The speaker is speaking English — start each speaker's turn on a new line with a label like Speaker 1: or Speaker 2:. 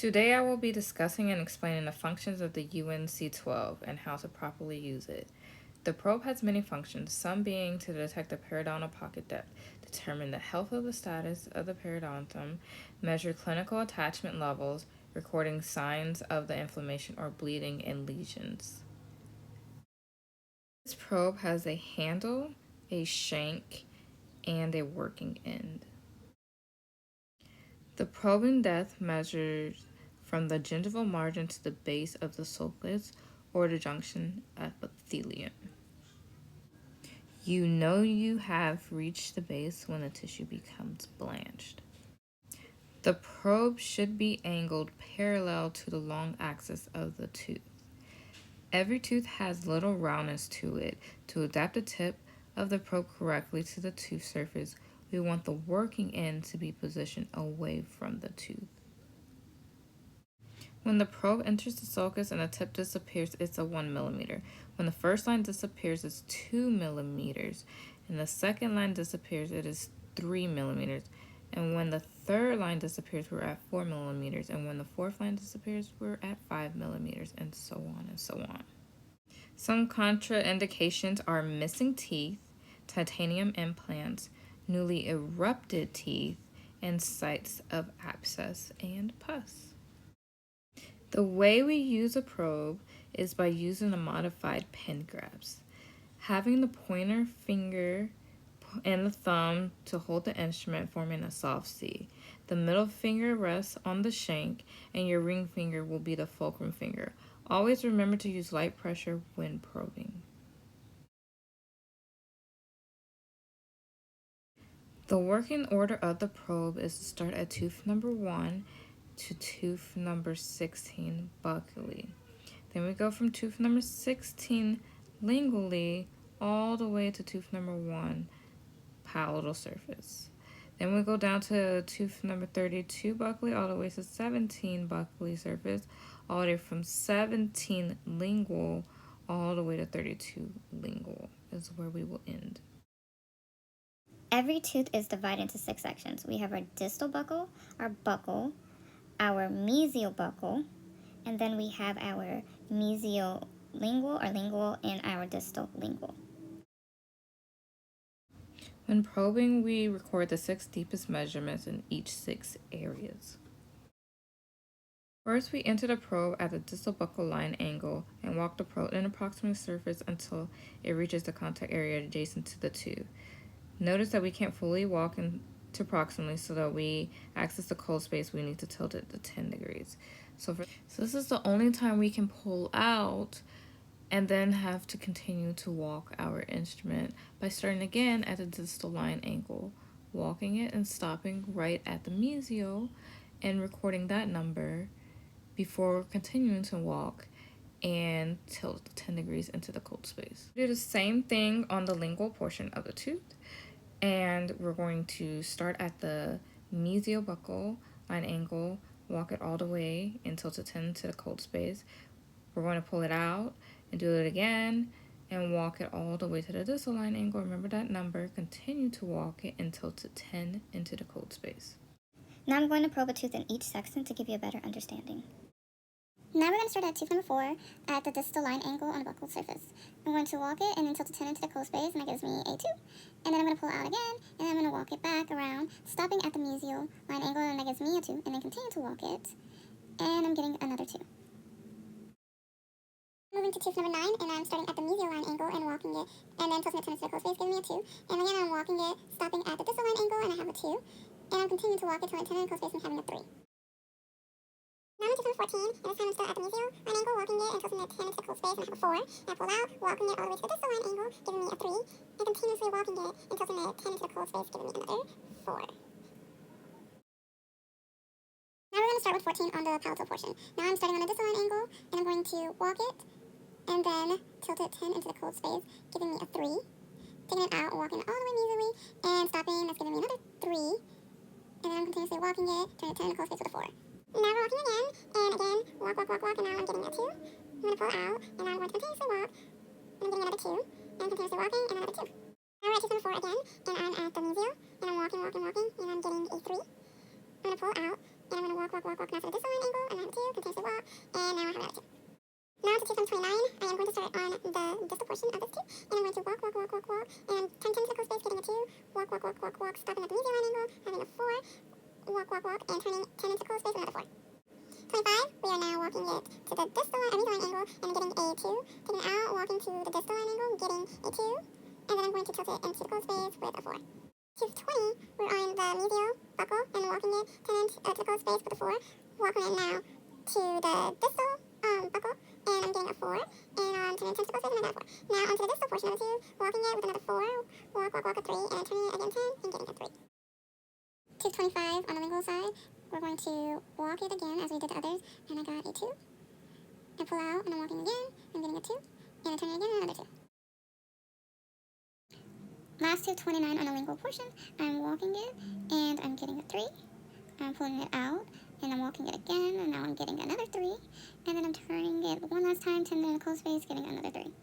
Speaker 1: Today I will be discussing and explaining the functions of the UNC12 and how to properly use it. The probe has many functions, some being to detect the periodontal pocket depth, determine the health of the status of the periodontum, measure clinical attachment levels, recording signs of the inflammation or bleeding in lesions. This probe has a handle, a shank, and a working end. The probing depth measures from the gingival margin to the base of the sulcus or the junction epithelium. You know you have reached the base when the tissue becomes blanched. The probe should be angled parallel to the long axis of the tooth. Every tooth has little roundness to it. To adapt the tip of the probe correctly to the tooth surface, we want the working end to be positioned away from the tooth. When the probe enters the sulcus and the tip disappears, it's a 1 millimeter. When the first line disappears, it's 2 millimeters. And the second line disappears, it is 3 millimeters. And when the third line disappears, we're at 4 millimeters. And when the fourth line disappears, we're at 5 millimeters, and so on and so on. Some contraindications are missing teeth, titanium implants, newly erupted teeth, and sites of abscess and pus. The way we use a probe is by using a modified pen grasp. Having the pointer finger and the thumb to hold the instrument, forming a soft C. The middle finger rests on the shank, and your ring finger will be the fulcrum finger. Always remember to use light pressure when probing. The working order of the probe is to start at tooth number 1 to tooth number 16 buccally. Then we go from tooth number 16 lingually all the way to tooth number 1 palatal surface. Then we go down to tooth number 32 buccally all the way to 17 buccally surface, all the way from 17 lingual all the way to 32 lingual is where we will end.
Speaker 2: Every tooth is divided into 6 sections. We have our distal buccal, our mesial buccal, and then we have our mesial lingual or lingual and our distal lingual.
Speaker 1: When probing, we record the 6 deepest measurements in each 6 areas. First, we enter the probe at the distal buccal line angle and walk the probe in approximate surface until it reaches the contact area adjacent to the tooth. Notice that we can't fully walk into proximally, so that we access the cold space, we need to tilt it to 10 degrees. So this is the only time we can pull out and then have to continue to walk our instrument by starting again at the distal line angle, walking it and stopping right at the mesial and recording that number before continuing to walk and tilt 10 degrees into the cold space. Do the same thing on the lingual portion of the tooth, and we're going to start at the mesial buccal line angle, walk it all the way and tilt it 10 to the cold space. We're going to pull it out and do it again and walk it all the way to the distal line angle. Remember that number. Continue to walk it and tilt it 10 into the cold space.
Speaker 2: Now I'm going to probe a tooth in each section to give you a better understanding. Now we're going to start at tooth number 4 at the distal line angle on the buccal surface. I'm going to walk it and then tilt it 10 into the cold space, and that gives me a 2. And then I'm going to pull it out again, and then I'm going to walk it back around, stopping at the mesial line angle, and that gives me a 2. And then continue to walk it, and I'm getting another 2. Moving to tooth number 9, and I'm starting at the mesial line angle and walking it, and then tilting it 10 into the cold space, giving me a 2. And again, I'm walking it, stopping at the distal line angle, and I have a 2. And I'm continuing to walk it till I 10 in the cold space and having a 3. Now I'm tooth number 14, and this time I'm still at the mesial line angle, walking it and tilting it 10 into the cold space, and I have a 4. And I pull out, walking it all the way to the distal line angle, giving me a 3. And continuously walking it and tilting it 10 into the cold space, giving me another 4. Now we're going to start with 14 on the palatal portion. Now I'm starting on the distal line angle, and I'm going to walk it, and then tilt it 10 into the cold space, giving me a 3. Taking it out, walking it all the way mesially, and stopping, that's giving me another 3. And then I'm continuously walking it, turning it 10 into the cold space with a 4. And now we're walking again, and again, walk, and now I'm getting a 2. I'm going to pull out, and now I'm going to continuously walk, and I'm getting another 2. And continuously walking, and another 2. Now we're at tooth number 4 again, and I'm at the mesial, and I'm walking, and I'm getting a 3. I'm going to pull out, and I'm going to walk, now to the distal line angle, and I to 2 times 29. I am going to start on the distal portion of this 2, and I'm going to walk, and turn 10 to the closed space, getting a 2, walk, stopping at the medial line angle, having a 4, walk, and turning 10 into closed space, another 4. 25, we are now walking it to the distal line, medial line angle, and getting a 2, taking it out, walking to the distal line angle, getting a 2, and then I'm going to tilt it into the closed space with a 4. To 20, we're on the medial buckle and walking it 10 into the closed space with a 4, walking it now to the distal buckle, and I'm getting a 4, and turning 10 to the closed space and another 4. Now onto the distal portion of the 2, walking it with another 4, walk, a 3, and then turning it again 10 and getting a 3. To 25 on the lingual side, we're going to walk it again as we did the others, and I got a 2, and pull out, and I'm walking again, and getting a 2, and then turning again, and another 2. Last to 29 on the lingual portion, I'm walking it, and I'm getting a 3, I'm pulling it out, and I'm walking it again, and now I'm getting another 3, and then I'm turning it one last time, 10 in the closed space, getting another 3.